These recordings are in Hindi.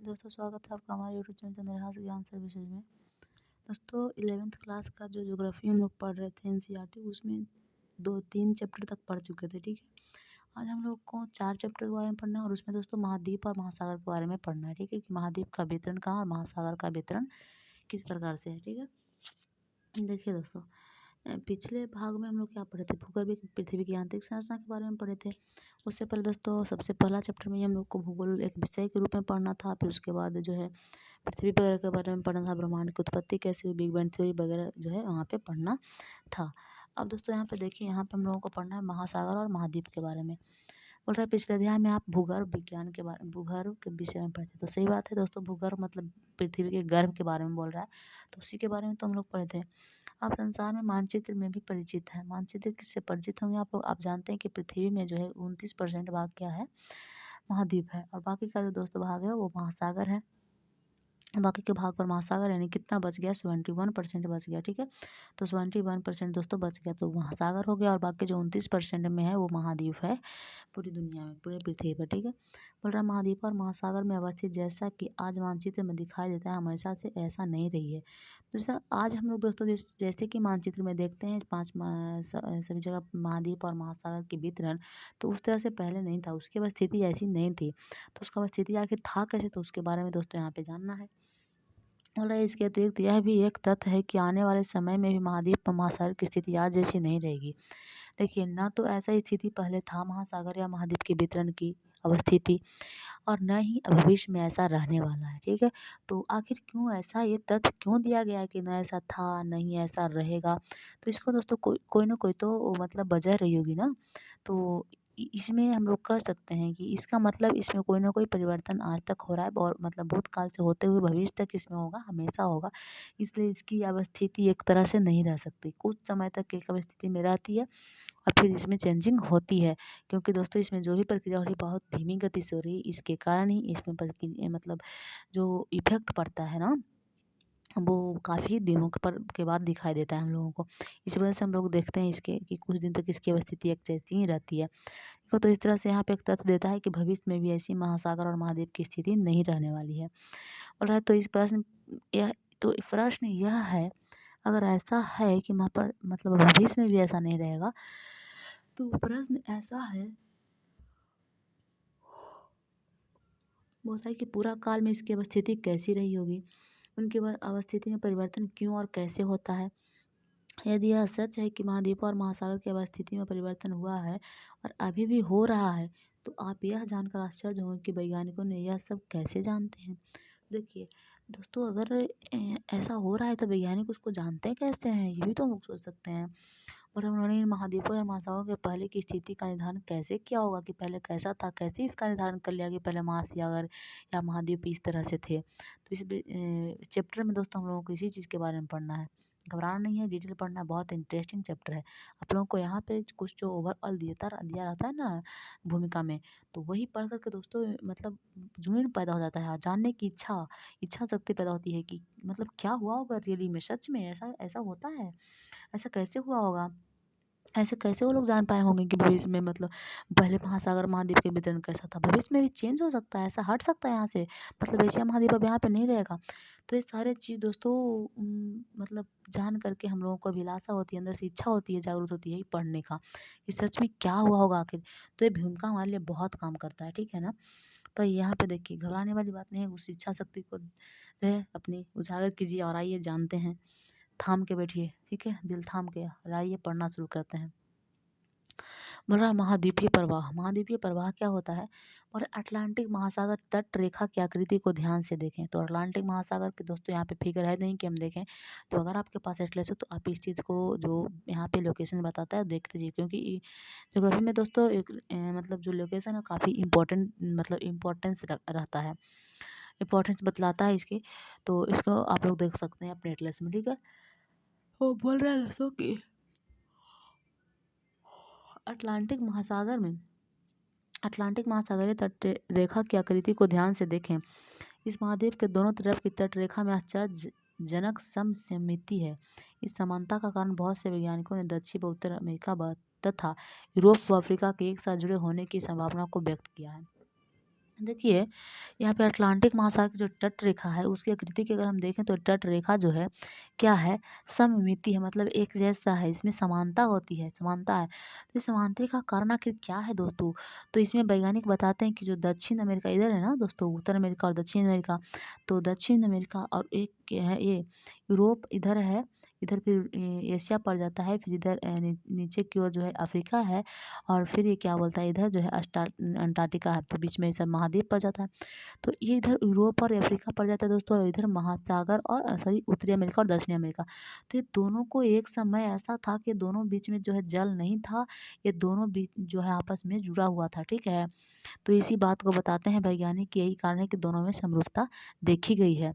दोस्तों स्वागत है आपका हमारे यूट्यूब चैनल चंद्रहास ज्ञान सर्विसेज में। दोस्तों 11th क्लास का जो ज्योग्राफी हम लोग पढ़ रहे थे एनसीईआरटी उसमें 2-3 चैप्टर तक पढ़ चुके थे। ठीक है, आज हम लोग को 4 चैप्टर के बारे में पढ़ना है और उसमें दोस्तों महाद्वीप और महासागर के बारे में पढ़ना है। ठीक है, कि महाद्वीप का वितरण कहाँ और महासागर का वितरण किस प्रकार से है। ठीक है, देखिए दोस्तों पिछले भाग में हम लोग क्या पढ़े थे, भूगर्भिक पृथ्वी की आंतरिक संरचना के बारे में पढ़े थे। उससे पहले दोस्तों सबसे पहला चैप्टर में हम लोग को भूगोल एक विषय के रूप में पढ़ना था। फिर उसके बाद जो है पृथ्वी वगैरह के बारे में पढ़ना था, ब्रह्मांड की उत्पत्ति कैसे हुई, बिग बैंग थ्योरी वगैरह जो है वहाँ पे पढ़ना था। अब दोस्तों यहाँ पे देखिए, यहाँ पे हम लोगों को पढ़ना है महासागर और महाद्वीप के बारे में। बोल रहा है पिछले अध्याय में आप भूगर्भ विज्ञान के बारे भूगर्भ के विषय में पढ़े थे। तो सही बात है दोस्तों, भूगर्भ मतलब पृथ्वी के गर्भ के बारे में बोल रहा है, तो उसी के बारे में तो हम लोग पढ़े थे। आप संसार में मानचित्र में भी परिचित हैं। मानचित्र किससे परिचित होंगे आप लोग? आप जानते हैं कि पृथ्वी में जो है 29% भाग क्या है, महाद्वीप है, और बाकी का जो दोस्तों भाग है वो महासागर है। बाकी के भाग पर महासागर यानी कितना बच गया, 71% बच गया। ठीक है, तो 71% दोस्तों बच गया तो महासागर हो गया, और बाकी जो 29% में है वो महाद्वीप है पूरी दुनिया में, पूरे पृथ्वी पर। ठीक है, बोल रहा महाद्वीप और महासागर में अवस्थित जैसा कि आज मानचित्र में दिखाई देता है हमेशा से ऐसा नहीं रही है। जैसा आज हम लोग दोस्तों जैसे कि मानचित्र में देखते हैं सभी जगह महाद्वीप और महासागर की वितरण, तो उस तरह से पहले नहीं था, उसकी अवस्थिति ऐसी नहीं थी। तो उसका अवस्थिति आखिर था कैसे, तो उसके बारे में दोस्तों यहाँ पे जानना है। और इसके अतिरिक्त यह भी एक तथ्य है कि आने वाले समय में भी महाद्वीप और महासागर की स्थिति आज जैसी नहीं रहेगी। देखिए, ना तो ऐसा स्थिति पहले था महासागर या महाद्वीप के वितरण की अवस्थिति, और न ही भविष्य में ऐसा रहने वाला है। ठीक है, तो आखिर क्यों ऐसा, ये तथ्य क्यों दिया गया है कि न ऐसा था नहीं ऐसा रहेगा? तो इसको दोस्तों कोई ना कोई तो मतलब वजह रही होगी ना। तो इसमें हम लोग कह सकते हैं कि इसका मतलब इसमें कोई ना कोई परिवर्तन आज तक हो रहा है, और मतलब भूतकाल से होते हुए भविष्य तक इसमें होगा, हमेशा होगा। इसलिए इसकी अवस्थिति एक तरह से नहीं रह सकती, कुछ समय तक एक अवस्थिति में रहती है और फिर इसमें चेंजिंग होती है। क्योंकि दोस्तों इसमें जो भी प्रक्रिया हो रही है बहुत धीमी गति से हो रही है, इसके कारण ही इसमें प्रक्रिया मतलब जो इफेक्ट पड़ता है ना, वो काफ़ी दिनों के बाद दिखाई देता है हम लोगों को। इस वजह से हम लोग देखते हैं इसके कि कुछ दिन तक इसकी अवस्थिति एक जैसी ही रहती है। देखो, तो इस तरह से यहाँ पे एक तथ्य देता है कि भविष्य में भी ऐसी महासागर और महाद्वीप की स्थिति नहीं रहने वाली है। बोल रहा है तो प्रश्न यह है, अगर ऐसा है कि वहाँ पर मतलब भविष्य में भी ऐसा नहीं रहेगा, तो प्रश्न ऐसा है, बोल रहा है कि पूरा काल में इसकी अवस्थिति कैसी रही होगी, उनकी अवस्थिति में परिवर्तन क्यों और कैसे होता है। यदि यह सच है कि महाद्वीप और महासागर की अवस्थिति में परिवर्तन हुआ है और अभी भी हो रहा है, तो आप यह जानकर आश्चर्य होंगे कि वैज्ञानिकों ने यह सब कैसे जानते हैं। देखिए दोस्तों, अगर ऐसा हो रहा है तो वैज्ञानिक उसको जानते कैसे हैं, ये भी तो हम लोग सोच सकते हैं। और उन्होंने इन महाद्वीपों या महासागरों के पहले की स्थिति का निर्धारण कैसे किया होगा, कि पहले कैसा था, कैसे इसका निर्धारण कर लिया कि पहले महासागर या महाद्वीप इस तरह से थे। तो इस चैप्टर में दोस्तों हम लोगों को इसी चीज़ के बारे में पढ़ना है, घबराना नहीं है, डिटेल पढ़ना है, बहुत इंटरेस्टिंग चैप्टर है। आप लोगों को यहाँ पे कुछ जो ओवरऑल दिया रहता है ना भूमिका में, तो वही पढ़ करके दोस्तों मतलब जुनून पैदा हो जाता है, जानने की इच्छा शक्ति पैदा होती है कि मतलब क्या हुआ होगा रियली में, सच में ऐसा ऐसा होता है, ऐसा कैसे हुआ होगा, ऐसे कैसे वो लोग जान पाए होंगे कि भविष्य में मतलब पहले महासागर महाद्वीप के वितरण कैसा था, भविष्य में भी चेंज हो सकता है, ऐसा हट सकता है यहाँ से, मतलब एशिया महाद्वीप अब यहाँ पे नहीं रहेगा। तो ये सारे चीज़ दोस्तों मतलब जान करके हम लोगों को अभिलाषा होती है, अंदर से इच्छा होती है, जागरूक होती है पढ़ने का कि सच में क्या हुआ होगा आखिर। तो ये भूमिका हमारे लिए बहुत काम करता है, ठीक है ना। तो यहाँ पे देखिए, घबराने वाली बात नहीं है, उस इच्छा शक्ति को जो है अपनी उजागर कीजिए और आइए जानते हैं। थाम के बैठिए, ठीक है, दिल थाम के, और आइए पढ़ना शुरू करते हैं। बोल रहा है महाद्वीपीय प्रवाह। महाद्वीपीय प्रवाह क्या होता है, और अटलांटिक महासागर तट रेखा की आकृति को ध्यान से देखें। तो अटलांटिक महासागर के दोस्तों यहाँ पे फिगर है नहीं कि हम देखें, तो अगर आपके पास एटलस हो तो आप इस चीज़ को जो यहाँ पे लोकेशन बताता है देखते जाइए, क्योंकि ज्योग्राफी में दोस्तों एक मतलब जो लोकेशन है काफ़ी इंपॉर्टेंट मतलब इम्पोर्टेंस रहता है, इम्पोर्टेंस बतलाता है इसकी। तो इसको आप लोग देख सकते हैं अपने एटलस में, ठीक है। वो बोल रहा है दोस्तों कि अटलांटिक महासागर में अटलांटिक महासागरीय तट रेखा की आकृति को ध्यान से देखें। इस महाद्वीप के दोनों तरफ की तट रेखा में आश्चर्यजनक सममिति है। इस समानता का कारण बहुत से वैज्ञानिकों ने दक्षिण व उत्तर अमेरिका तथा यूरोप व अफ्रीका के एक साथ जुड़े होने की संभावना को व्यक्त किया है। देखिए, यहाँ पे अटलांटिक महासागर की जो तट रेखा है उसकी आकृति की अगर हम देखें तो तट रेखा जो है क्या है, सममिति है, मतलब एक जैसा है, इसमें समानता होती है, समानता है। तो इस समानता का कारण आखिर क्या है दोस्तों? तो इसमें वैज्ञानिक बताते हैं कि जो दक्षिण अमेरिका इधर है ना दोस्तों, उत्तर अमेरिका और दक्षिण अमेरिका, तो दक्षिण अमेरिका और एक क्या है ये यूरोप इधर है, इधर फिर एशिया पड़ जाता है, फिर इधर नीचे की ओर जो है अफ्रीका है, और फिर ये क्या बोलता है इधर जो है अंटार्कटिका है, तो बीच में ये सब महाद्वीप पड़ जाता है। तो ये इधर यूरोप और अफ्रीका पड़ जाता है दोस्तों, और इधर महासागर और सॉरी उत्तरी अमेरिका और दक्षिणी अमेरिका। तो ये दोनों को एक समय ऐसा था कि दोनों बीच में जो है जल नहीं था, ये दोनों बीच जो है आपस में जुड़ा हुआ था, ठीक है। तो इसी बात को बताते हैं वैज्ञानिक कि यही कारण है कि दोनों में समरूपता देखी गई है।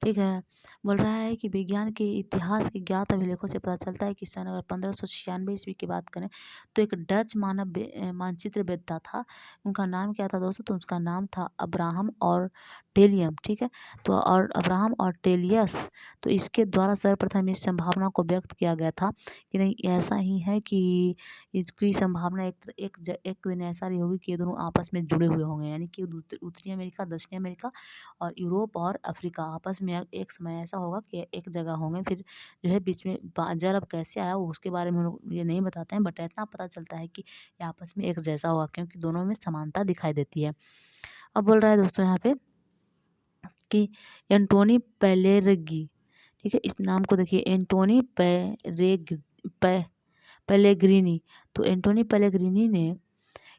ठीक है। बोल रहा है कि विज्ञान के इतिहास के ज्ञात अभिलेखों से पता चलता है कि सन अगर 1596 ईस्वी की बात करें तो एक डच मानचित्रवेत्ता था। उनका नाम क्या था दोस्तों? तो उसका नाम था अब्राहम और टेलियम, ठीक है। तो और अब्राहम और टेलियस, तो इसके द्वारा सर्वप्रथम इस संभावना को व्यक्त किया गया था कि नहीं ऐसा ही है कि इसकी संभावना एक दिन ऐसा रही होगी कि ये दोनों आपस में जुड़े हुए होंगे, यानी कि उत्तरी अमेरिका, दक्षिणी अमेरिका और यूरोप और अफ्रीका आपस में एक समय ऐसा होगा कि एक जगह होंगे। फिर जो है बीच में जल अब कैसे आया वो उसके बारे में हम लोग ये नहीं बताते हैं, बट इतना पता चलता है कि ये आपस में एक जैसा होगा क्योंकि दोनों में समानता दिखाई देती है। अब बोल रहा है दोस्तों यहाँ पे कि एंटोनी पेलेग्री, ठीक है, इस नाम को देखिए, एंटोनी पेलेग्रीनी। तो एंटोनी पेलेग्रीनी ने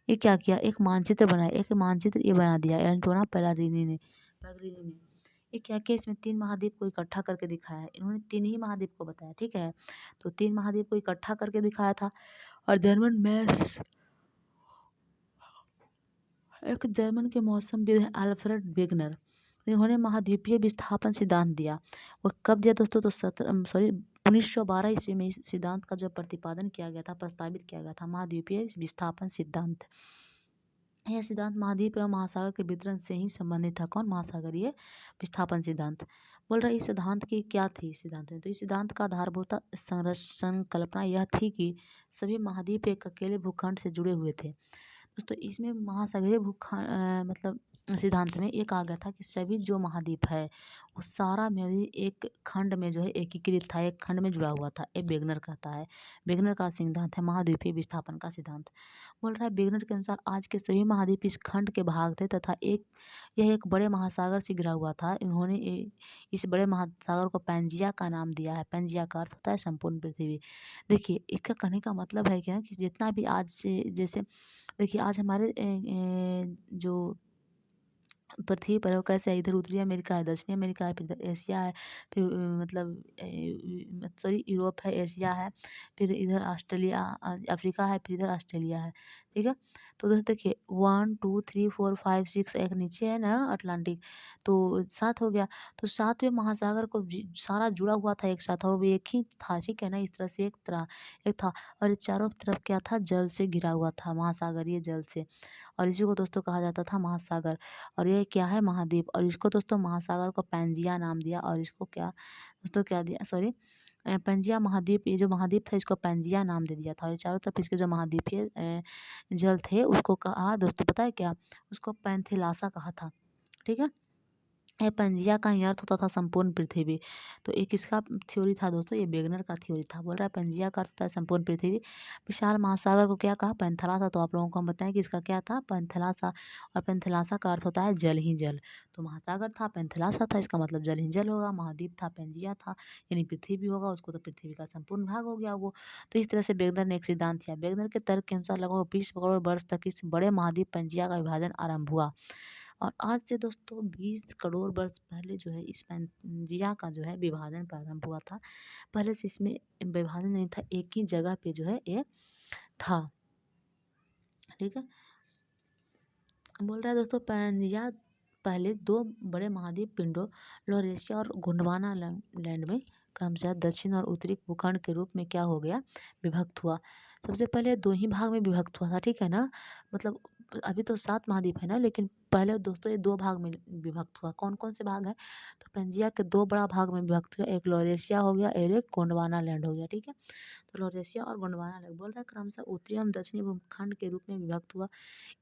ये क्या किया, एक मानचित्र बनाया, एक मानचित्र ये बना दिया एंटोना पेलेग्रीनी ने। ये क्या किया, इसमें 3 महाद्वीप को इकट्ठा करके दिखाया है। इन्होंने 3 ही महाद्वीप को बताया, ठीक है। तो 3 महाद्वीप को इकट्ठा करके दिखाया था। और एक जर्मन के मौसमविद हैं अल्फ्रेड वेगनर, इन्होंने महाद्वीपीय विस्थापन सिद्धांत दिया। वो कब दिया दोस्तों? तो 1912 ईस्वी में इस सिद्धांत का जो प्रतिपादन किया गया था, प्रस्तावित किया गया था, महाद्वीपीय विस्थापन सिद्धांत। यह सिद्धांत महाद्वीप एवं महासागर के वितरण से ही संबंधित था। कौन? महासागरीय विस्थापन सिद्धांत। बोल रहा है इस सिद्धांत की क्या थी इस सिद्धांत में? तो इस सिद्धांत का आधारभूत संकल्पना यह थी कि सभी महाद्वीप एक अकेले भूखंड से जुड़े हुए थे। दोस्तों इसमें महासागरीय मतलब सिद्धांत में ये कहा गया था कि सभी जो महाद्वीप है वो सारा में एक खंड में जो है एकीकृत था, एक खंड में जुड़ा हुआ था। ये वेगनर कहता है, वेगनर का सिद्धांत है महाद्वीपीय विस्थापन का सिद्धांत। बोल रहा है वेगनर के अनुसार आज के सभी महाद्वीप इस खंड के भाग थे तथा यह एक बड़े महासागर से घिरा हुआ था। इन्होंने इस बड़े महासागर को पैंजिया का नाम दिया है। पैंजिया का अर्थ होता है संपूर्ण पृथ्वी। देखिए इसका कहने का मतलब है क्या कि जितना भी आज से जैसे देखिए आज हमारे जो पृथ्वी पर है वो कैसे है, इधर उत्तरी अमेरिका है, दक्षिणी अमेरिका है, फिर इधर एशिया है, फिर मतलब सॉरी यूरोप है, एशिया है, फिर इधर ऑस्ट्रेलिया अफ्रीका है, फिर इधर ऑस्ट्रेलिया है, ठीक है। तो दोस्तों देखिए 1 2 3 4 5 6 एक नीचे है ना अटलांटिक, तो 7 हो गया। तो 7वें महासागर को सारा जुड़ा हुआ था एक साथ, और वो एक ही था, ठीक है ना, इस तरह से एक था। और ये चारों तरफ क्या था, जल से घिरा हुआ था, महासागरीय जल से, और इसी को दोस्तों कहा जाता था महासागर। और ये क्या है, महाद्वीप। और इसको दोस्तों महासागर को पैंजिया नाम दिया, और इसको क्या दोस्तों क्या दिया, सॉरी पैंजिया महाद्वीप, ये जो महाद्वीप था इसको पैंजिया नाम दे दिया था। और ये चारों तरफ इसके जो महाद्वीपीय जल थे उसको कहा दोस्तों पता है क्या, उसको पैंथिलासा कहा था, ठीक है। ये पंजिया का ही अर्थ होता था संपूर्ण पृथ्वी। तो एक इसका थ्योरी था दोस्तों, ये वेगनर का थ्योरी था। बोल रहा है पंजिया का अर्थ होता है संपूर्ण पृथ्वी। विशाल महासागर को क्या कहा, पैंथेलासा। तो आप लोगों को हम बताएं कि इसका क्या था, पैंथेलासा। और पैंथेलासा का अर्थ होता है जल ही जल। तो महासागर था, पैंथेलासा था, इसका मतलब जल ही जल होगा। महाद्वीप था, पेंजिया था, यानी पृथ्वी भी होगा उसको, तो पृथ्वी का संपूर्ण भाग हो गया वो। तो इस तरह से वेगनर ने एक सिद्धांत दिया। वेगनर के तर्क के अनुसार लगभग 20 करोड़ वर्ष तक इस बड़े महाद्वीप पेंजिया का विभाजन आरंभ हुआ। और आज से दोस्तों 20 करोड़ वर्ष पहले जो है इस पैंजिया का जो है विभाजन प्रारंभ हुआ था। पहले से इसमें विभाजन नहीं था, एक ही जगह पे जो है ये था, ठीक है। बोल रहा है दोस्तों पैंजिया पहले 2 बड़े महाद्वीप पिंडों लॉरेशिया और गोंडवाना लैंड में क्रमशः दक्षिण और उत्तरी भूखंड के रूप में क्या हो गया, विभक्त हुआ। सबसे पहले 2 ही भाग में विभक्त हुआ था, ठीक है ना। मतलब अभी तो 7 महाद्वीप है ना, लेकिन पहले दोस्तों ये 2 भाग में विभक्त हुआ। कौन कौन से भाग है, तो पैंजिया के 2 बड़ा भाग में विभक्त हुआ, एक लॉरेशिया हो गया और एक गोंडवाना लैंड हो गया, ठीक है। तो लॉरेशिया और गोंडवाना अलग बोल रहा है क्रमशः उत्तरी एवं दक्षिणी भूखंड के रूप में विभक्त हुआ।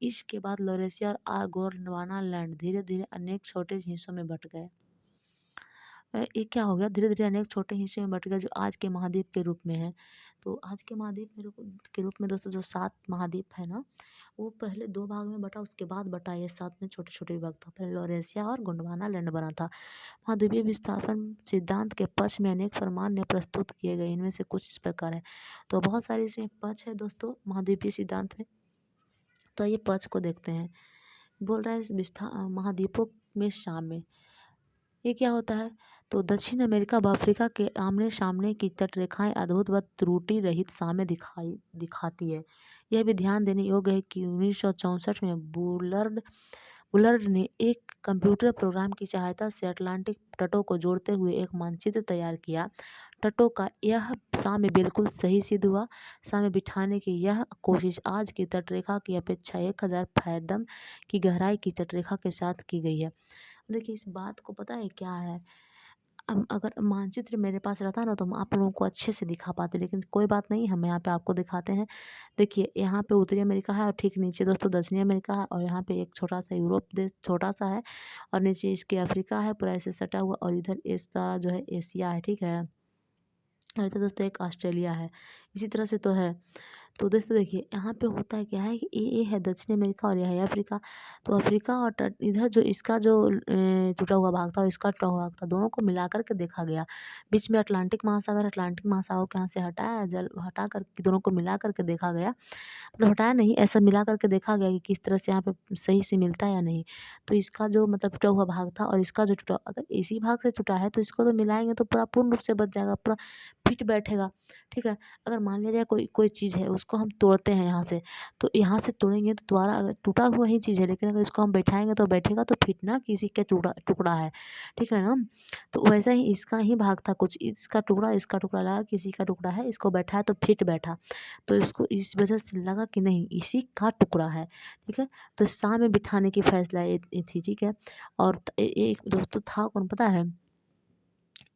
इसके बाद लॉरेशिया और गोंडवाना लैंड धीरे धीरे अनेक छोटे हिस्सों में बट गए। ये क्या हो गया, धीरे धीरे अनेक छोटे हिस्सों में बट गया जो आज के महाद्वीप के रूप में है। तो आज के महाद्वीप के रूप में दोस्तों जो 7 महाद्वीप है ना, वो पहले 2 भाग में बटा, उसके बाद बटा ये 7 में छोटे छोटे विभाग था। पहले लॉरेशिया और गोंडवाना लैंड बना था। महाद्वीपीय विस्थापन सिद्धांत के पक्ष में अनेक प्रमाण ने प्रस्तुत किए गए, इनमें से कुछ इस प्रकार है। तो बहुत सारे इसमें पक्ष है दोस्तों महाद्वीपीय सिद्धांत में, तो ये पक्ष को देखते हैं। बोल रहा है महाद्वीपों में साम्य, ये क्या होता है, तो दक्षिण अमेरिका व अफ्रीका के आमने सामने की तटरेखाएं अद्भुत व त्रुटि रहित साम्य दिखाती है। यह भी ध्यान देने योग्य है कि 1964 में बुलर्ड ने एक कंप्यूटर प्रोग्राम की सहायता से अटलांटिक तटों को जोड़ते हुए एक मानचित्र तैयार किया। तटों का यह साम्य बिल्कुल सही सिद्ध हुआ। साम्य बिठाने की यह कोशिश आज की तटरेखा की अपेक्षा 1000 फैथम की गहराई की तटरेखा के साथ की गई है। देखिए इस बात को पता है क्या है, अगर मानचित्र मेरे पास रहता ना तो हम आप लोगों को अच्छे से दिखा पाते, लेकिन कोई बात नहीं, हम यहाँ पे आपको दिखाते हैं। देखिए यहाँ पे उत्तरी अमेरिका है और ठीक नीचे दोस्तों दक्षिणी अमेरिका है, और यहाँ पे एक छोटा सा यूरोप देश छोटा सा है, और नीचे इसके अफ्रीका है पूरा ऐसे सटा हुआ, और इधर इस तरह जो है एशिया है, ठीक है, और इधर दोस्तों एक ऑस्ट्रेलिया है, इसी तरह से तो है। तो दोस्तों देखिए यहाँ पे होता है क्या है कि ये है दक्षिण अमेरिका और यह है अफ्रीका। तो अफ्रीका और इधर जो इसका जो टूटा हुआ भाग था और इसका टूटा हुआ भाग था, दोनों को मिला करके देखा गया। बीच में अटलांटिक महासागर को यहाँ से हटाया, जल हटा कर दोनों को मिला करके देखा गया, मतलब हटाया नहीं, ऐसा मिला करके देखा गया कि किस तरह से यहाँ पे सही से मिलता है या नहीं। तो इसका जो मतलब टूटा हुआ भाग था और इसका जो टूटा, अगर इसी भाग से टूटा है तो इसको तो मिलाएंगे तो पूरा पूर्ण रूप से बच जाएगा, पूरा फिट बैठेगा, ठीक है। अगर मान लिया जाए कोई कोई चीज़ है उसको हम तोड़ते हैं यहाँ से, तो यहाँ से तोड़ेंगे तो दोबारा, अगर टूटा हुआ ही चीज़ है लेकिन अगर इसको हम बैठाएंगे तो बैठेगा, तो फिट ना किसी का टुकड़ा है, ठीक है ना। तो वैसा ही इसका ही भाग था, कुछ इसका टुकड़ा लगा, किसी का टुकड़ा है, इसको बैठाया तो फिट बैठा, तो इसको इस वजह से लगा कि नहीं इसी का टुकड़ा है, ठीक है। तो शाम में बिठाने की फैसला ये थी, ठीक है। और एक दोस्तों था कौन पता है,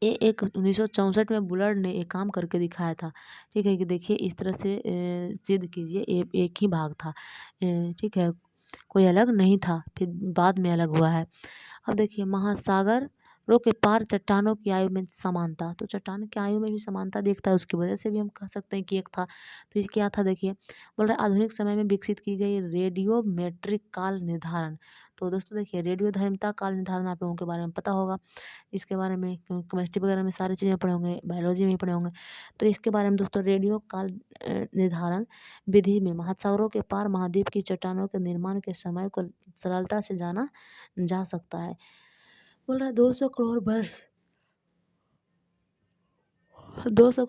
ये एक 1964 में बुलर्ड ने एक काम करके दिखाया था, ठीक है, कि देखिए इस तरह से सिद्ध कीजिए, एक ही भाग था, ठीक है, कोई अलग नहीं था, फिर बाद में अलग हुआ है। अब देखिए महासागरों के पार चट्टानों की आयु में समानता, तो चट्टान की आयु में भी समानता दिखता है, उसकी वजह से भी हम कह सकते हैं कि एक था। तो ये क्या था देखिए, बोल रहे आधुनिक समय में विकसित की गई रेडियोमेट्रिक काल निर्धारण। तो दोस्तों देखिए रेडियोधर्मिता काल निर्धारण आप लोगों के बारे में पता होगा, इसके बारे में केमिस्ट्री वगैरह में सारी चीज़ें पढ़े होंगे, बायोलॉजी में पढ़े होंगे। तो इसके बारे में दोस्तों रेडियो काल निर्धारण विधि में महासागरों के पार महाद्वीप की चट्टानों के निर्माण के समय को सरलता से जाना जा सकता है। बोल रहा है 200 करोड़ वर्ष 200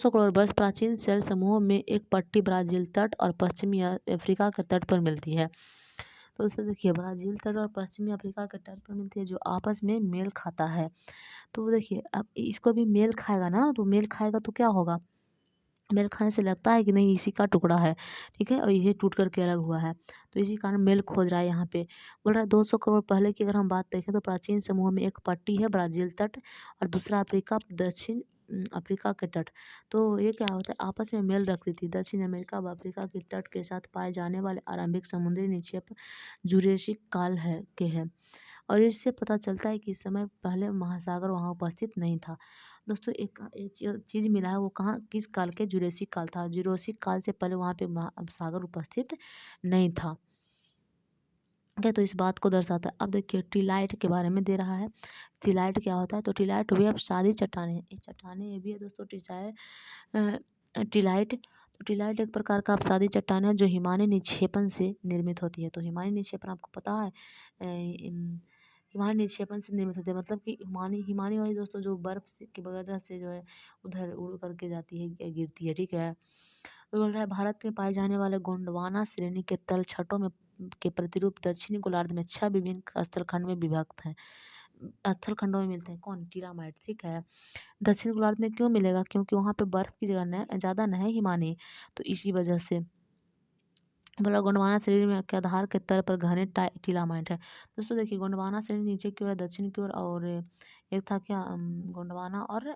करोड़ वर्ष प्राचीन सेल समूहों में एक पट्टी ब्राज़ील तट और पश्चिमी अफ्रीका के तट पर मिलती है। तो दोस्तों देखिए ब्राज़ील तट और पश्चिमी अफ्रीका के तट पर मिलती है, जो आपस में मेल खाता है। तो देखिए अब इसको भी मेल खाएगा ना, तो मेल खाएगा तो क्या होगा, मेल खाने से लगता है कि नहीं इसी का टुकड़ा है, ठीक है, और ये टूट करके अलग हुआ है, तो इसी कारण मेल खोज रहा है यहाँ पे। बोल रहा है 200 करोड़ पहले की अगर हम बात देखें तो प्राचीन समूह में एक पट्टी है ब्राज़ील तट और दूसरा दक्षिण अफ्रीका के तट। तो ये क्या होता है, आपस में मेल रखती थी। दक्षिण अमेरिका व अफ्रीका के तट के साथ पाए जाने वाले आरंभिक समुद्री निक्षेप जुरेसिक काल के हैं, और इससे पता चलता है कि इस समय पहले महासागर वहाँ उपस्थित नहीं था। दोस्तों एक चीज़ मिला है, वो कहाँ किस काल के, जुरेसिक काल था, जुरेसिक काल से पहले वहाँ पे सागर उपस्थित नहीं था, ठीक है। तो इस बात को दर्शाता है। अब देखिए टीलाइट के बारे में दे रहा है, टीलाइट क्या होता है, तो टीलाइट वे अब सादी चट्टानें, ये चट्टानें ये भी है दोस्तों टीलाइट। तो टीलाइट एक प्रकार का अपसादी चट्टान है जो हिमानी निक्षेपण से निर्मित होती है। तो हिमानी निक्षेपण आपको पता है, हिमानी निक्षेपण से निर्मित होती है, मतलब कि हिमानी वाली दोस्तों जो बर्फ से की वजह से जो है उधर उड़ करके जाती है या गिरती है, ठीक है। तो बोल रहा है भारत में पाए जाने वाले गोंडवाना श्रेणी के तल छटों में के प्रतिरूप दक्षिणी गोलार्ध में 6 विभिन्न स्थलखंड में विभक्त हैं, स्थलखंडों में मिलते हैं। कौन, टीरामाइट, ठीक है। दक्षिण गोलार्ध में क्यों मिलेगा, क्योंकि वहाँ पे बर्फ की जगह न ज़्यादा न है हिमानी, तो इसी वजह से। बोला गोंडवाना श्रेणी में के आधार के तल पर घने टीलामाइट है। दोस्तों देखिए गोंडवाना श्रेणी नीचे की ओर दक्षिण की ओर, और एक था क्या गोंडवाना और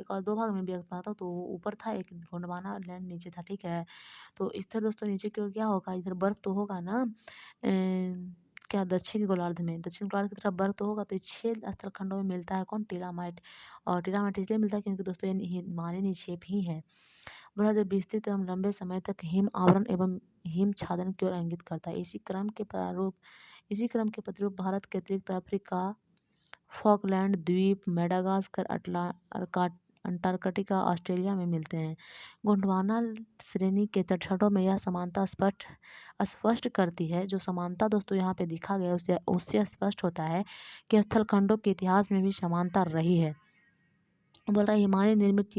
एक और 2 भाग में विभक्त बना था, तो ऊपर था एक गोंडवाना लैंड नीचे था, ठीक है। तो इस तरह दोस्तों नीचे की ओर क्या होगा, इधर बर्फ तो होगा ना क्या दक्षिण गोलार्ध में, दक्षिण गोलार्ध की तरफ बर्फ तो होगा, तो 6 स्थलखंडों में मिलता है कौन, टिलामाइट। और टिलामाइट इसलिए मिलता है क्योंकि दोस्तों ये हिमालयी निक्षेप ही है। बोला जो विस्तृत एवं लंबे समय तक हिम आवरण एवं हिम छादन की ओर इंगित करता है। इसी क्रम के प्रतिरूप भारत के अतिरिक्त अफ्रीका, फॉकलैंड द्वीप, मेडागास्कर, अंटार्कटिका, ऑस्ट्रेलिया में मिलते हैं। गोंडवाना श्रेणी के तटछटों में यह समानता स्पष्ट करती है। जो समानता दोस्तों यहाँ पे दिखा गया उससे स्पष्ट होता है कि स्थलखंडों के इतिहास में भी समानता रही है। बोल रहा है हिमालय निर्मित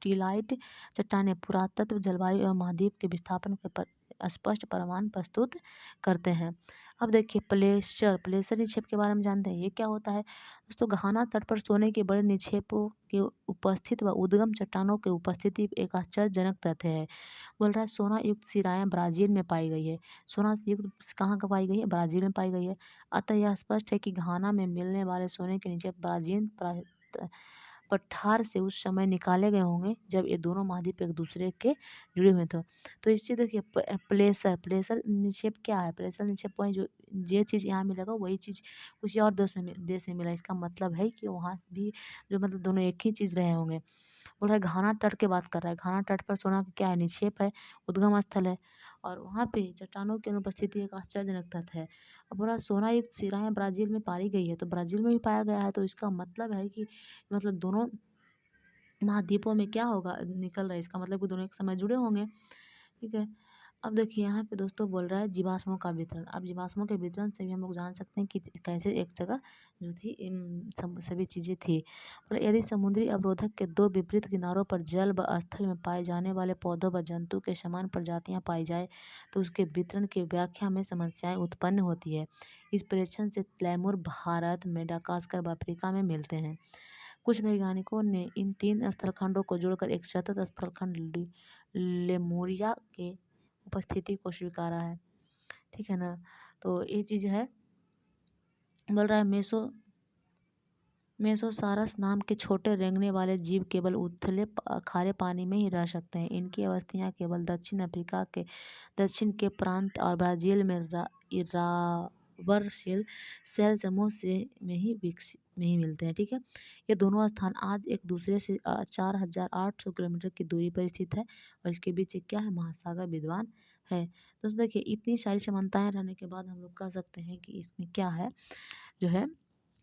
टीलाइट चट्टानें पुरातत्व, जलवायु एवं महाद्वीप के विस्थापन के स्पष्ट प्रमाण प्रस्तुत करते हैं। अब देखिए प्लेसर निक्षेप के बारे में जानते हैं। ये क्या होता है दोस्तों, घाना तट पर सोने के बड़े निक्षेपों के उपस्थित व उद्गम चट्टानों की उपस्थिति एक आश्चर्यजनक तथ्य है। बोल रहा है सोना युक्त सिराएं ब्राजील में पाई गई है। सोना युक्त कहाँ का पाई गई है, ब्राजील में पाई गई है। अतः यह स्पष्ट है कि घाना में मिलने वाले सोने के निक्षेप ब्राजील पठार से उस समय निकाले गए होंगे जब ये दोनों महाद्वीप एक दूसरे के जुड़े हुए थे। तो इस चीज़ देखिए प्लेसर निक्षेप क्या है, प्लेसर निक्षेप वही जो चीज़ यहाँ मिलेगा वही चीज़ किसी और देश में मिला। इसका मतलब है कि वहाँ भी जो मतलब दोनों एक ही चीज़ रहे होंगे। बोल रहा है घाना तट की बात कर रहा है। घाना तट पर सोना का क्या है, निक्षेप है, उद्गम स्थल है और वहाँ पे चट्टानों की अनुपस्थिति एक आश्चर्यजनक तथ्य है। अब बोला सोना युक्त सिराएं ब्राजील में पाई गई है, तो ब्राजील में भी पाया गया है, तो इसका मतलब है कि मतलब दोनों महाद्वीपों में क्या होगा निकल रहा है, इसका मतलब कि दोनों एक समय जुड़े होंगे, ठीक है। अब देखिए यहाँ पे दोस्तों बोल रहा है जीवाश्मों का वितरण। अब जीवाश्मों के वितरण से भी हम लोग जान सकते हैं कि कैसे एक जगह जो थी सभी चीज़ें थी। और यदि समुद्री अवरोधक के 2 विपरीत किनारों पर जल व स्थल में पाए जाने वाले पौधों व जंतु के समान प्रजातियां पाई जाए तो उसके वितरण की व्याख्या में समस्याएं उत्पन्न होती है। इस परीक्षण से तैमूर भारत, मेडागास्कर व अफ्रीका में मिलते हैं। कुछ वैज्ञानिकों ने इन 3 स्थलखंडों को जोड़कर एक सतत स्थलखंड लेमुरिया के उपस्थिति को स्वीकारा है, ठीक है ना। तो ये चीज़ है। बोल रहा है मेसोसारस नाम के छोटे रेंगने वाले जीव केवल उथले खारे पानी में ही रह सकते हैं। इनकी अवस्थियाँ केवल दक्षिण अफ्रीका के दक्षिण के प्रांत और ब्राज़ील में इरावर सेल समूह में ही मिलते हैं, ठीक है। ये दोनों स्थान आज एक दूसरे से 4800 किलोमीटर की दूरी पर स्थित है और इसके बीच एक क्या है, महासागर विद्वान है। तो देखिए इतनी सारी समानताएं रहने के बाद हम लोग कह सकते हैं कि इसमें क्या है जो है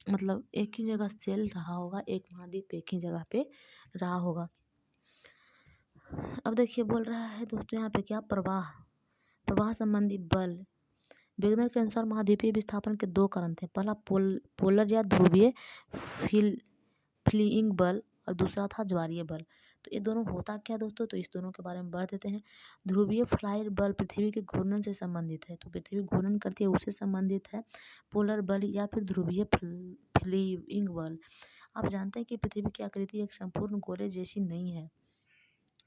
मतलब एक ही जगह सेल रहा होगा, एक महाद्वीप एक ही जगह पे रहा होगा। अब देखिए बोल रहा है दोस्तों यहाँ पे क्या प्रवाह संबंधी बल। वेगनर के अनुसार महाद्वीपीय विस्थापन के 2 कारण थे। पहला पोलर या ध्रुवीय फ्लीइंग बल और दूसरा था ज्वारीय बल। तो ये दोनों होता क्या दोस्तों, तो इस दोनों के बारे में बढ़ देते हैं। ध्रुवीय फ्लायर बल पृथ्वी के घूर्णन से संबंधित है, तो पृथ्वी घूर्णन करती है उससे संबंधित है पोलर बल या फिर ध्रुवीय फ्लीइंग बल। आप जानते हैं कि पृथ्वी की आकृति एक संपूर्ण गोले जैसी नहीं है,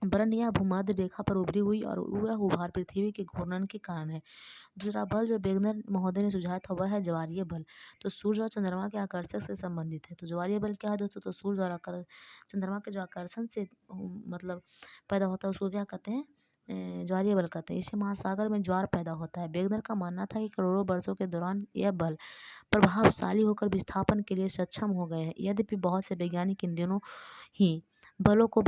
वरन यह भूमध्य रेखा पर उभरी हुई और वह उभार पृथ्वी के घूर्णन के कारण है। दूसरा बल जो वेगनर महोदय ने सुझाया था वह है ज्वारीय बल, तो सूर्य और चंद्रमा के आकर्षण से संबंधित है। तो ज्वारीय बल क्या है दोस्तों, तो सूर्य और चंद्रमा के जो आकर्षण से मतलब पैदा होता है उसको क्या कहते हैं, ज्वारीय बल कहते हैं। इससे महासागर में ज्वार पैदा होता है। वेगनर का मानना था कि करोड़ों वर्षों के दौरान यह बल प्रभावशाली होकर विस्थापन के लिए सक्षम हो गए हैं। यद्यपि बहुत से वैज्ञानिक इन दिनों ही बलों को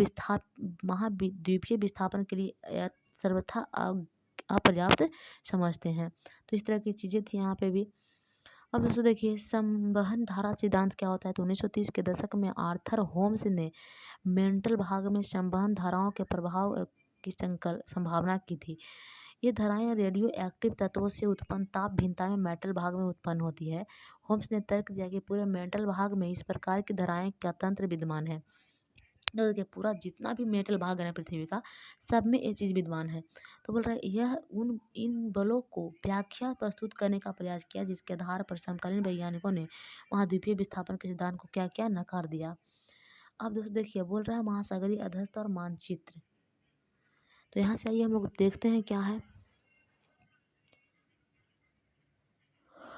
महाद्वीपीय विस्थापन के लिए सर्वथा अपर्याप्त समझते हैं। तो इस तरह की चीज़ें थी यहाँ पे भी। अब दोस्तों देखिए संवहन धारा सिद्धांत क्या होता है, तो 1930 के दशक में आर्थर होम्स ने मेंटल भाग में संवहन धाराओं के प्रभाव की संभावना की थी। ये धाराएं रेडियो एक्टिव तत्वों से उत्पन्न ताप भिन्नता में मेंटल भाग में उत्पन्न होती है। होम्स ने तर्क दिया कि पूरे मेंटल भाग में इस प्रकार की धाराएं का तंत्र विद्यमान है। तो देखिए पूरा जितना भी मेटल भाग है ना पृथ्वी का, सब में ये चीज़ विद्यमान है। तो बोल रहा है यह इन बलों को व्याख्या प्रस्तुत करने का प्रयास किया जिसके आधार पर समकालीन वैज्ञानिकों ने महाद्वीपीय विस्थापन के सिद्धांत को क्या क्या नकार दिया। अब दोस्तों देखिए बोल रहा है महासागरीय अधस्त और मानचित्र। तो यहाँ से आइए हम लोग देखते हैं क्या है।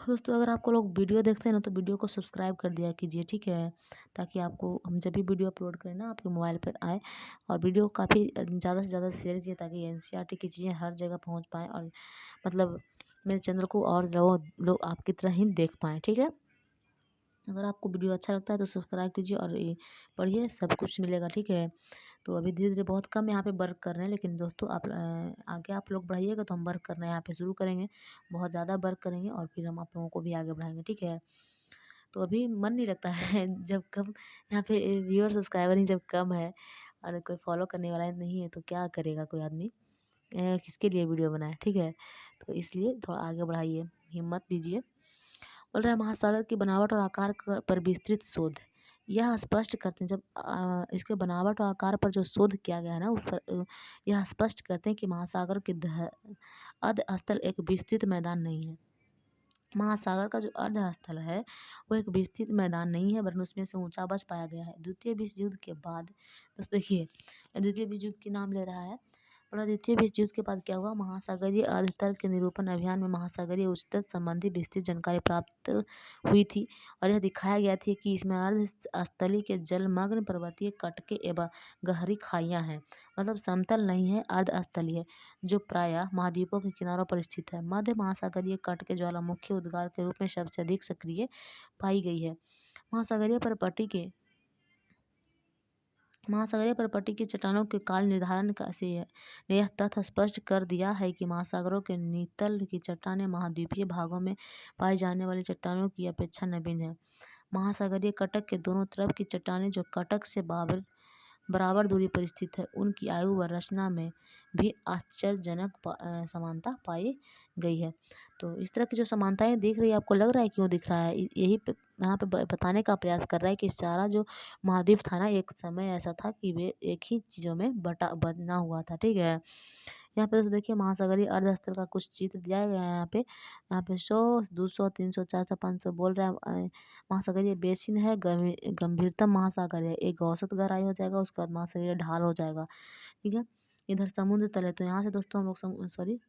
दोस्तों अगर आपको लोग वीडियो देखते हैं ना तो वीडियो को सब्सक्राइब कर दिया कीजिए, ठीक है, ताकि आपको हम जब भी वीडियो अपलोड करें ना आपके मोबाइल पर आए। और वीडियो काफ़ी ज़्यादा से ज़्यादा शेयर कीजिए ताकि एनसीईआरटी की चीज़ें हर जगह पहुंच पाएँ और मतलब मेरे चैनल को और लोग आपकी तरह ही देख पाएँ, ठीक है। अगर आपको वीडियो अच्छा लगता है तो सब्सक्राइब कीजिए और ये पढ़िए, सब कुछ मिलेगा, ठीक है। तो अभी धीरे-धीरे बहुत कम यहाँ पे वर्क कर रहे हैं, लेकिन दोस्तों आप आगे आप लोग बढ़ाइएगा तो हम वर्क करना यहाँ पे शुरू करेंगे। बहुत ज़्यादा वर्क करेंगे और फिर हम आप लोगों को भी आगे बढ़ाएँगे, ठीक है। तो अभी मन नहीं लगता है जब कम यहाँ पे व्यूअर सब्सक्राइबर ही जब कम है और कोई फॉलो करने वाला नहीं है तो क्या करेगा कोई आदमी? किसके लिए वीडियो बनाए, ठीक है। तो इसलिए थोड़ा आगे बढ़ाइए, हिम्मत दीजिए। बोल रहा है महासागर की बनावट और आकार पर विस्तृत शोध यह स्पष्ट करते हैं जब इसके बनावट और आकार पर जो शोध किया गया है ना उस पर यह स्पष्ट करते हैं कि महासागर के अर्ध स्थल एक विस्तृत मैदान नहीं है। महासागर का जो अर्ध स्थल है वो एक विस्तृत मैदान नहीं है वरन उसमें से ऊंचा बच पाया गया है। द्वितीय विश्व युद्ध के बाद दोस्तों देखिए द्वितीय विश्व युद्ध की नाम ले रहा है और द्वितीय विश्व युद्ध के बाद क्या हुआ, महासागरीय अर्धतल के निरूपण अभियान में महासागरीय उच्चता संबंधी विस्तृत जानकारी प्राप्त हुई थी और यह दिखाया गया था कि इसमें अर्ध स्थली के जलमग्न पर्वतीय कटके एवं गहरी खाइयां हैं, मतलब समतल नहीं है, अर्ध स्थलीय जो प्रायः महाद्वीपों के किनारों पर स्थित है। मध्य महासागरीय कट के ज्वालामुखी उद्गार के रूप में सबसे अधिक सक्रिय पाई गई है। महासागरीय परपटी की चट्टानों के काल निर्धारण से यह तथ्य स्पष्ट कर दिया है कि महासागरों के नितल की चट्टानें महाद्वीपीय भागों में पाई जाने वाली चट्टानों की अपेक्षा नवीन है। महासागरीय कटक के दोनों तरफ की चट्टानें जो कटक से बराबर दूरी पर स्थित है उनकी आयु व रचना में भी आश्चर्यजनक समानता पाई गई है। तो इस तरह की जो समानताएं दिख रही है आपको लग रहा है क्यों दिख रहा है, यही यहाँ पे बताने का प्रयास कर रहा है कि सारा जो महाद्वीप था ना एक समय ऐसा था कि वे एक ही चीज़ों में बना हुआ था, ठीक है। यहाँ पे तो देखिए महासागरीय अर्धस्तर का कुछ चित्र दिया गया है यहाँ पे 100 200 300 400 500 बोल रहा है। महासागरीय बेसिन है, गंभीरतम महासागर है, एक औसत गहराई हो जाएगा, उसके बाद महासागरीय ढाल हो जाएगा, ठीक है। इधर समुद्र तल है तो यहाँ से दोस्तों हम लोग सॉरी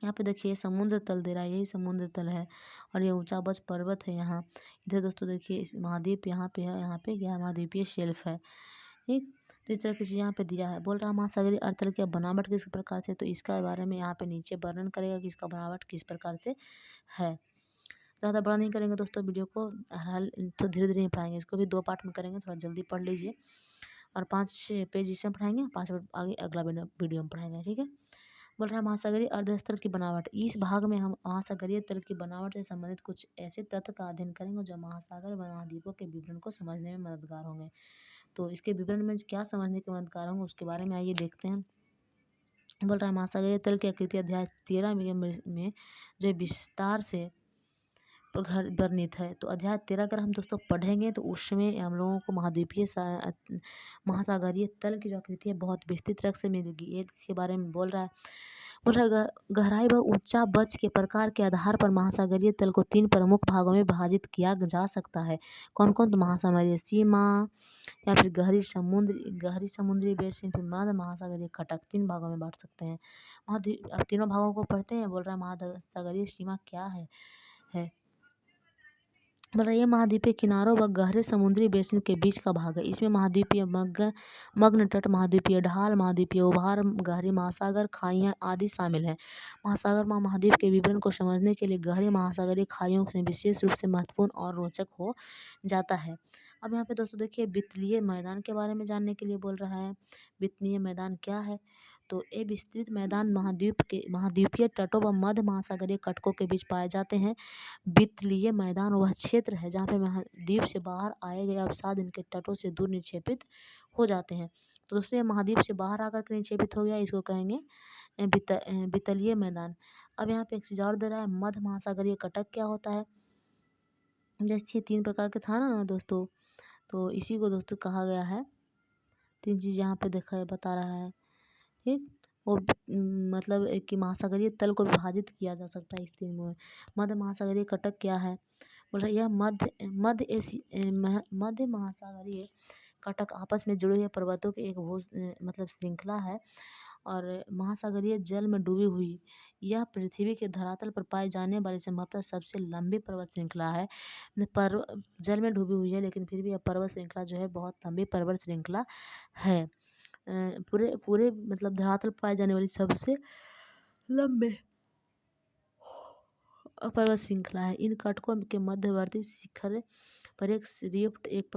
यहाँ पे देखिए समुद्र तल दे रहा है, यही समुद्र तल है और ये ऊंचा बच पर्वत है यहाँ। इधर दोस्तों देखिए इस महाद्वीप यहाँ पे है, यहाँ पे क्या महाद्वीपीय शेल्फ है, ठीक। तो इस तरह की चीज़ यहाँ पे दिया है। बोल रहा है महासागरीय अर्धतल की बनावट किस प्रकार से, तो इसका बारे में यहाँ पे नीचे वर्णन करेगा कि इसका बनावट किस प्रकार से है। ज़्यादा बड़ा नहीं करेंगे दोस्तों वीडियो को, हल तो धीरे धीरे ही पढ़ाएंगे, इसको भी 2 पार्ट में करेंगे, थोड़ा जल्दी पढ़ लीजिए और 5 पेज इसमें पढ़ाएंगे, 5 आगे अगला वीडियो में पढ़ाएंगे, ठीक है। बोल रहा है महासागरीय अर्धस्तल की बनावट, इस भाग में हम महासागरीय तल की बनावट से संबंधित कुछ ऐसे तथ्य का अध्ययन करेंगे जो महासागर व महाद्वीपों के विवरण को समझने में मददगार होंगे। तो इसके विवरण में क्या समझने के मददगार होंगे उसके बारे में आइए देखते हैं। बोल रहा है महासागरीय तल की आकृति अध्याय 13 में जो विस्तार से वर्णित है। तो अध्याय 13 अगर हम दोस्तों पढ़ेंगे तो उसमें हम लोगों को महाद्वीपीय महासागरीय तल की जो आकृति है बहुत विस्तृत रूप से मिलेगी। ये इसके बारे में बोल रहा है। बोल रहा है गहराई व ऊंचा बच के प्रकार के आधार पर महासागरीय तल को 3 प्रमुख भागों में विभाजित किया जा सकता है। कौन कौन, तो महासागरीय सीमा या फिर गहरी समुद्री बेसिन, फिर मध्य महासागरीय खटक, 3 भागों में बांट सकते हैं। अब तीनों भागों को पढ़ते हैं। बोल रहा है महासागरीय सीमा क्या है। बोल रहा है ये महाद्वीपीय किनारों व गहरे समुद्री बेसिन के बीच का भाग है। इसमें महाद्वीपीय मग्न तट, महाद्वीपीय ढाल, महाद्वीपीय उभार, गहरी महासागर खाइयाँ आदि शामिल हैं। महासागर महाद्वीप के विवरण को समझने के लिए गहरे महासागरीय खाइयों से विशेष रूप से महत्वपूर्ण और रोचक हो जाता है। अब यहाँ पे दोस्तों देखिए वित्तीय मैदान के बारे में जानने के लिए बोल रहा है। वित्तीय मैदान क्या है, तो ये विस्तृत मैदान महाद्वीपीय तटों व मध्य महासागरीय कटकों के बीच पाए जाते हैं। वित्तीय मैदान वह क्षेत्र है जहाँ पे महाद्वीप से बाहर आए गए अवसाद इनके तटों से दूर निक्षेपित हो जाते हैं। तो दोस्तों ये महाद्वीप से बाहर आकर के निक्षेपित हो गया, इसको कहेंगे वित्तीय मैदान। अब यहाँ पे एक चीज़ और दे रहा है, मध्य महासागरीय कटक क्या होता है। जैसे 3 प्रकार के था ना दोस्तों, तो इसी को दोस्तों कहा गया है। 3 चीज़ यहाँ पे देखा है बता रहा है, ठीक। वो मतलब एक कि महासागरीय तल को विभाजित किया जा सकता है इस 3 में। मध्य महासागरीय कटक क्या है, बोल रहा है यह मध्य महासागरीय कटक आपस में जुड़े हुए पर्वतों की एक मतलब श्रृंखला है और महासागरीय जल में डूबी हुई यह पृथ्वी के धरातल पर पाई जाने वाली संभवतः सबसे लंबी पर्वत श्रृंखला है। जल में डूबी हुई है लेकिन फिर भी यह पर्वत श्रृंखला जो है बहुत लंबी पर्वत श्रृंखला है। पूरे पूरे मतलब धरातल पर पाई जाने वाली सबसे लंबे पर्वत श्रृंखला है। इन कटकों के मध्यवर्ती शिखर पर एक रिफ्ट, एक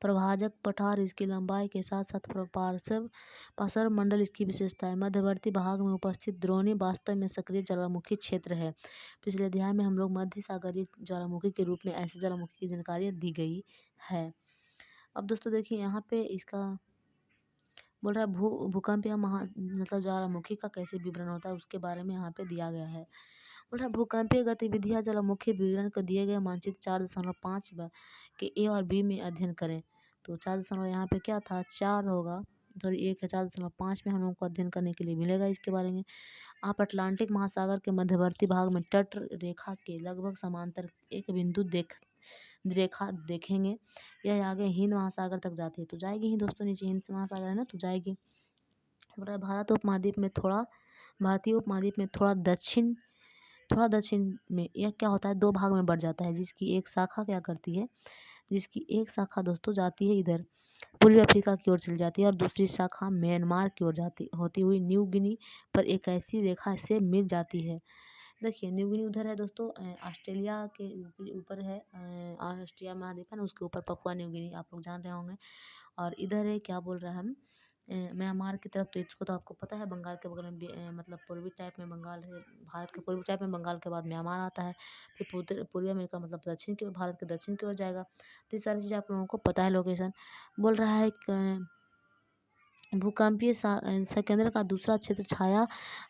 प्रभाजक पठार इसकी लंबाई के साथ साथ पार्श्व मंडल इसकी विशेषता है। मध्यवर्ती भाग में उपस्थित द्रोणी वास्तव में सक्रिय ज्वालामुखी क्षेत्र है। पिछले अध्याय में हम लोग मध्य सागरीय ज्वालामुखी के रूप में ऐसे ज्वालामुखी की जानकारी दी गई है। अब दोस्तों देखिए यहाँ पे इसका बोल रहा है भूकंपीय मतलब ज्वालामुखी का कैसे विवरण होता है उसके बारे में यहाँ पे दिया गया है। बोल रहा भूकंपीय गतिविधियाँ ज्वालामुखी विवरण को दिए गए मानचित्र 4.5 के ए और बी में अध्ययन करें। तो 4 यहाँ पे क्या था 4 होगा, तो 1 है 4.5 में हम लोग को अध्ययन करने के लिए मिलेगा इसके बारे में। आप अटलांटिक महासागर के मध्यवर्ती भाग में तट रेखा के लगभग समांतर एक बिंदु रेखा देखेंगे। यह आगे हिंद महासागर तक जाती है, तो जाएगी ही दोस्तों, नीचे हिंद महासागर है ना, तो जाएगी। भारतीय उपमहाद्वीप में थोड़ा दक्षिण में यह क्या होता है 2 भाग में बढ़ जाता है, जिसकी एक शाखा क्या करती है, जिसकी एक शाखा दोस्तों जाती है इधर पूर्वी अफ्रीका की ओर चली जाती है और दूसरी शाखा म्यांमार की ओर होती हुई न्यू गिनी पर एक ऐसी रेखा से मिल जाती है। देखिए न्यू गिनी उधर है दोस्तों, ऑस्ट्रेलिया के ऊपर है, ऑस्ट्रेलिया महाद्वीप है ना, उसके ऊपर पपुआ न्यू गिनी आप लोग जान रहे होंगे। और इधर है क्या बोल रहा है हम म्यांमार की तरफ, तो इसको तो आपको पता है बंगाल के बगल में मतलब पूर्वी टाइप में बंगाल है, भारत के पूर्वी टाइप में बंगाल के बाद म्यांमार आता है, फिर पूर्वी अमेरिका मतलब दक्षिण की ओर, भारत के दक्षिण की ओर जाएगा। तो ये सारी चीज़ें आप लोगों को पता है। लोकेशन बोल रहा है भूकंपीय संकेंद्र का दूसरा क्षेत्र छाया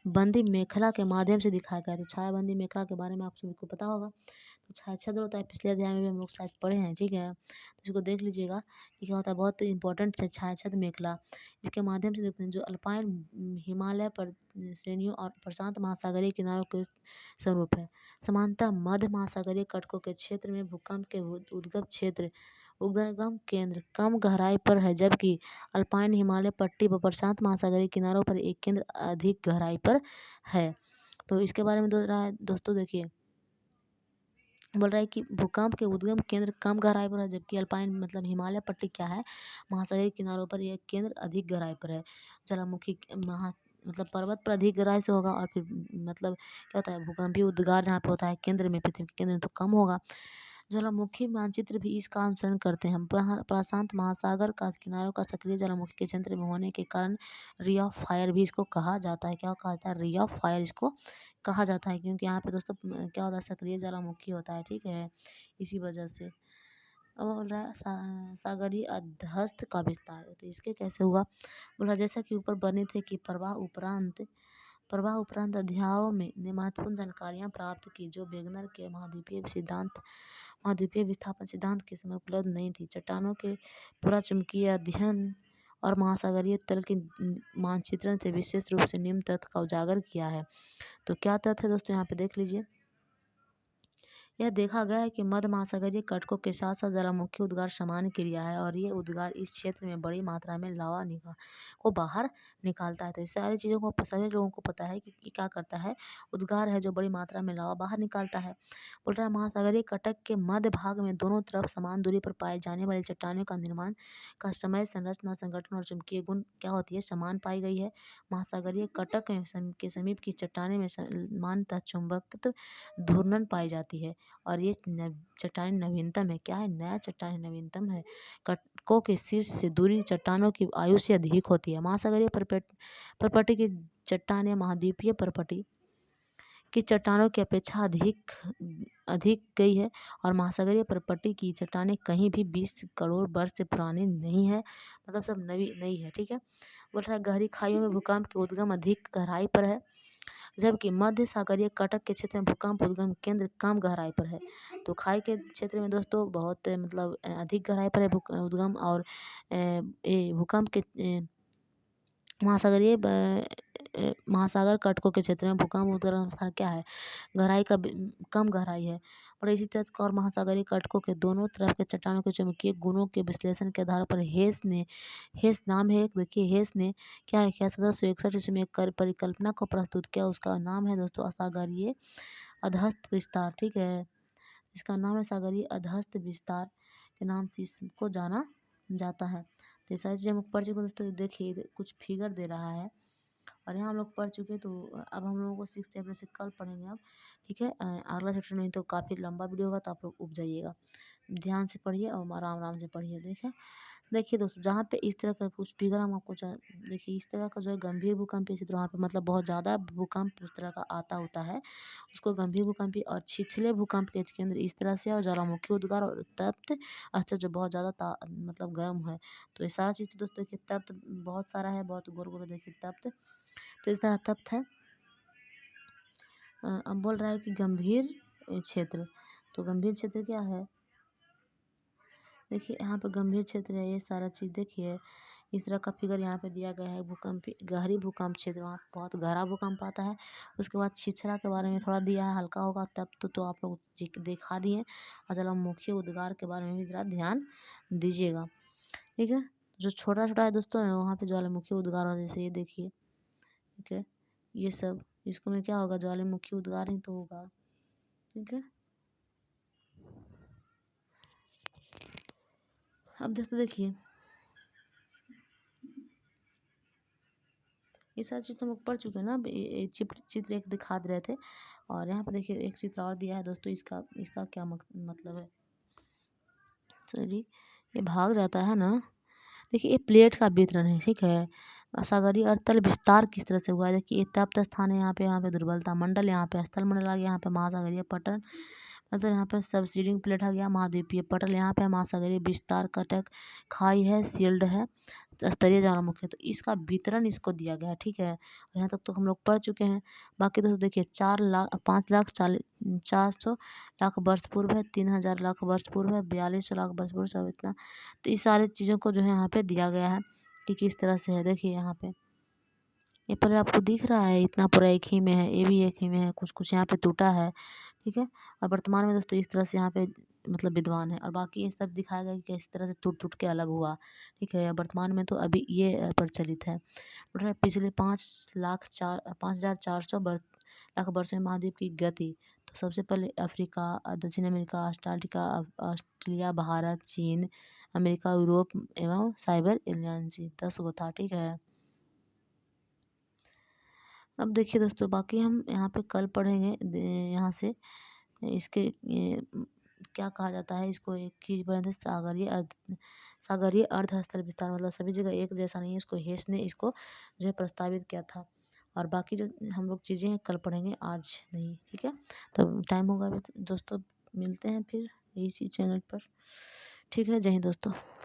बंदी मेखला के माध्यम से दिखाया गया है। तो छाया बंदी मेखला के बारे में आप सभी को पता होगा, तो छाया छद्र होता है, पिछले अध्याय में भी हम लोग शायद पढ़े हैं, ठीक है, तो इसको देख लीजिएगा कि क्या होता है, बहुत इंपॉर्टेंट है छाया छद्र मेखला। इसके माध्यम से देखते हैं जो अल्पाइन हिमालय पर श्रेणियों और प्रशांत महासागरीय किनारों के स्वरूप है। समानतः मध्य महासागरीय कटकों के क्षेत्र में भूकंप के उद्गम केंद्र कम गहराई पर है, जबकि अल्पाइन हिमालय पट्टी व प्रशांत महासागरीय किनारों पर एक केंद्र अधिक गहराई पर है। तो इसके बारे में दोस्तों देखिए बोल रहा है कि भूकंप के उद्गम केंद्र कम गहराई पर है, जबकि अल्पाइन मतलब हिमालय पट्टी क्या है महासागरीय किनारों पर यह केंद्र अधिक गहराई पर है। ज्वालामुखी मतलब पर्वत पर अधिक गहराई से होगा, और फिर मतलब क्या होता है भूकंपीय उद्गार जहाँ पे होता है केंद्र में, पृथ्वी के केंद्र में, तो कम होगा। ज्वालामुखी मानचित्र भी इसका अनुसरण करते हैं। प्रशांत महासागर का किनारों का सक्रिय ज्वालामुखी के क्षेत्र में होने के कारण री ऑफ फायर भी इसको कहा जाता है। क्या कहा जाता है, री ऑफ फायर इसको कहा जाता है, क्योंकि यहाँ पे दोस्तों क्या होता है सक्रिय ज्वालामुखी होता है, ठीक है, इसी वजह से। अब बोल रहा है सागरीय अधस्त का विस्तार, तो इसके कैसे हुआ, बोला जैसा कि ऊपर बने थे कि प्रवाह उपरांत अध्यायों में ने महत्वपूर्ण जानकारियाँ प्राप्त की जो वेगनर के महाद्वीपीय विस्थापन सिद्धांत के समय उपलब्ध नहीं थी। चट्टानों के पूरा चुंबकीय अध्ययन और महासागरीय तल के मानचित्रण से विशेष रूप से निम्न तथ्य का उजागर किया है। तो क्या तथ्य है दोस्तों, यहाँ पे देख लीजिए। यह देखा गया है कि मध्य महासागरीय कटकों के साथ साथ ज्वालामुखी उद्गार सामान्य क्रिया है, और ये उद्गार इस क्षेत्र में बड़ी मात्रा में लावा को बाहर निकालता है। तो इस सारी चीज़ों को सभी लोगों को पता है कि क्या करता है, उद्गार है जो बड़ी मात्रा में लावा बाहर निकालता है। बोल रहा है महासागरीय कटक के मध्य भाग में दोनों तरफ समान दूरी पर पाए जाने वाली चट्टानों का निर्माण का समय, संरचना, संगठन और चुंबकीय गुण क्या होती है, समान पाई गई है। महासागरीय कटक के समीप की चट्टाने में सामान्यतः चुंबकत्व घूर्णन पाई जाती है, और ये चट्टान नवीनतम है। क्या है, नया चट्टान नवीनतम है। कटकों के शीर्ष से दूरी चट्टानों की आयु से अधिक होती है। महासागरीय परपटी की चट्टानें महाद्वीपीय परपटी की चट्टानों की अपेक्षा अधिक गई है, और महासागरीय परपटी की चट्टानें कहीं भी 20 करोड़ वर्ष से पुरानी नहीं है, मतलब सब नई है, ठीक है। बोल रहा है गहरी खाइयों में भूकंप के उद्गम अधिक गहराई पर है, जबकि मध्य सागरीय कटक के क्षेत्र में भूकंप उद्गम केंद्र कम गहराई पर है। तो खाई के क्षेत्र में दोस्तों बहुत मतलब अधिक गहराई पर है उद्गम, और भूकंप के महासागरीय महासागर कटकों के क्षेत्र में भूकंप उद्गम स्थान क्या है? गहराई का कम गहराई है। और इसी तरह और महासागरीय कटकों के दोनों तरफ के चट्टानों के चुंबकीय गुणों के विश्लेषण के आधार पर हेस नाम है एक, देखिए हेस ने क्या है क्या 1761 ईस्वी में एक परिकल्पना को प्रस्तुत किया। उसका नाम है दोस्तों असागरीय अधहस्त विस्तार। ठीक है, इसका नाम है सागरीय अधहस्त विस्तार के नाम से इसको जाना जाता है। तो ये सारी चीज़ें हम पढ़ चुके दोस्तों। देखिए कुछ फिगर दे रहा है और यहाँ हम लोग पढ़ चुके, तो अब हम लोगों को 6 चैप्टर से कल पढ़ेंगे अब। ठीक है, अगला चैप्टर नहीं तो काफ़ी लंबा वीडियो होगा, तो आप लोग उब जाइएगा। ध्यान से पढ़िए और आराम आराम से पढ़िए। देखिए दोस्तों, जहाँ पे इस तरह का कुछ फिगर हम आपको देखिए इस तरह का जो है गंभीर भूकंपीय क्षेत्र, वहाँ पे मतलब बहुत ज़्यादा भूकंप उस तरह का आता होता है, उसको गंभीर भूकंपीय। और छिछले भूकंप के केंद्र इस तरह से, और ज्वालामुखी उद्गार और तप्त स्तर जो बहुत ज़्यादा मतलब गर्म है। तो ये सारा चीज़ तो दोस्तों देखिए तप्त बहुत सारा है, बहुत गोल गोल देखिए तप्त, तो इस तरह तप्त है। अब बोल रहा है कि गंभीर क्षेत्र, तो गंभीर क्षेत्र क्या है? देखिए यहाँ पे गंभीर क्षेत्र है, ये सारा चीज़ देखिए इस तरह का फिगर यहाँ पे दिया गया है। भूकंप गहरी भूकंप क्षेत्र, वहाँ बहुत गहरा भूकंप आता है। उसके बाद छिछरा के बारे में थोड़ा दिया है, हल्का होगा तब तो आप लोग दिखा दिए। और ज्वालामुखी उद्गार के बारे में भी ज़रा ध्यान दीजिएगा। ठीक है, जो छोटा छोटा है दोस्तों वहाँ पे ज्वालामुखी उद्गार हो, जैसे ये देखिए। ठीक है, ये सब इसको में क्या होगा, ज्वालामुखी उद्गार ही तो होगा। ठीक है, अब दोस्तों देखिए ये सारी चीज़ तो हम लोग पढ़ चुके हैं ना। चित्र एक दिखा दे रहे थे, और यहाँ पर देखिए एक चित्र और दिया है दोस्तों। इसका क्या मतलब है, सॉरी ये भाग जाता है ना। देखिए ये प्लेट का वितरण है। ठीक है, सागरीय अर्थतल विस्तार किस तरह से हुआ है? देखिए ये तप्त स्थान है, यहाँ पे दुर्बलता मंडल, यहाँ पे स्थल मंडल आ गया, यहाँ पे महासागरीय पटल, मतलब यहाँ पे सबसीडिंग प्लेट आ गया, महाद्वीपीय पटल यहाँ पे, महासागरीय विस्तार कटक खाई है, शील्ड है, स्तरीय ज्वालामुखी है। तो इसका वितरण इसको दिया गया है। ठीक है, और यहाँ तक तो हम लोग पढ़ चुके हैं। बाकी दोस्तों देखिए 4,40,400 वर्ष पूर्व है, 3,000 लाख वर्ष पूर्व है, 4200 लाख वर्ष पूर्व, सब इतना। तो इस सारी चीज़ों को जो है यहाँ पे दिया गया है कि किस तरह से है। देखिए यहाँ पे ये पर आपको दिख रहा है, इतना पूरा एक ही में है, ये भी एक ही में है, कुछ कुछ यहाँ पे टूटा है। ठीक है, और वर्तमान में दोस्तों इस तरह से यहाँ पे मतलब विद्वान है, और बाकी ये सब दिखाया गया कि किस तरह से टूट टूट के अलग हुआ। ठीक है, वर्तमान में तो अभी ये प्रचलित है। पिछले 5,0400 लाख वर्षों में महाद्वीप की गति, तो सबसे पहले अफ्रीका, दक्षिण अमेरिका, अंटार्कटिका, ऑस्ट्रेलिया, भारत, चीन, अमेरिका, यूरोप एवं साइबर एलियंसी 10 गो था। ठीक है, अब देखिए दोस्तों बाकी हम यहाँ पे कल पढ़ेंगे यहाँ से इसके क्या कहा जाता है, इसको एक चीज़ बने थे सागरीय अर्धस्तर विस्तार, मतलब सभी जगह एक जैसा नहीं है। इसको हेस ने इसको जो है प्रस्तावित किया था। और बाकी जो हम लोग चीज़ें हैं कल पढ़ेंगे, आज नहीं। ठीक है, तो टाइम होगा अभी, तो दोस्तों मिलते हैं फिर इसी चैनल पर। ठीक है, जय हिंद दोस्तों।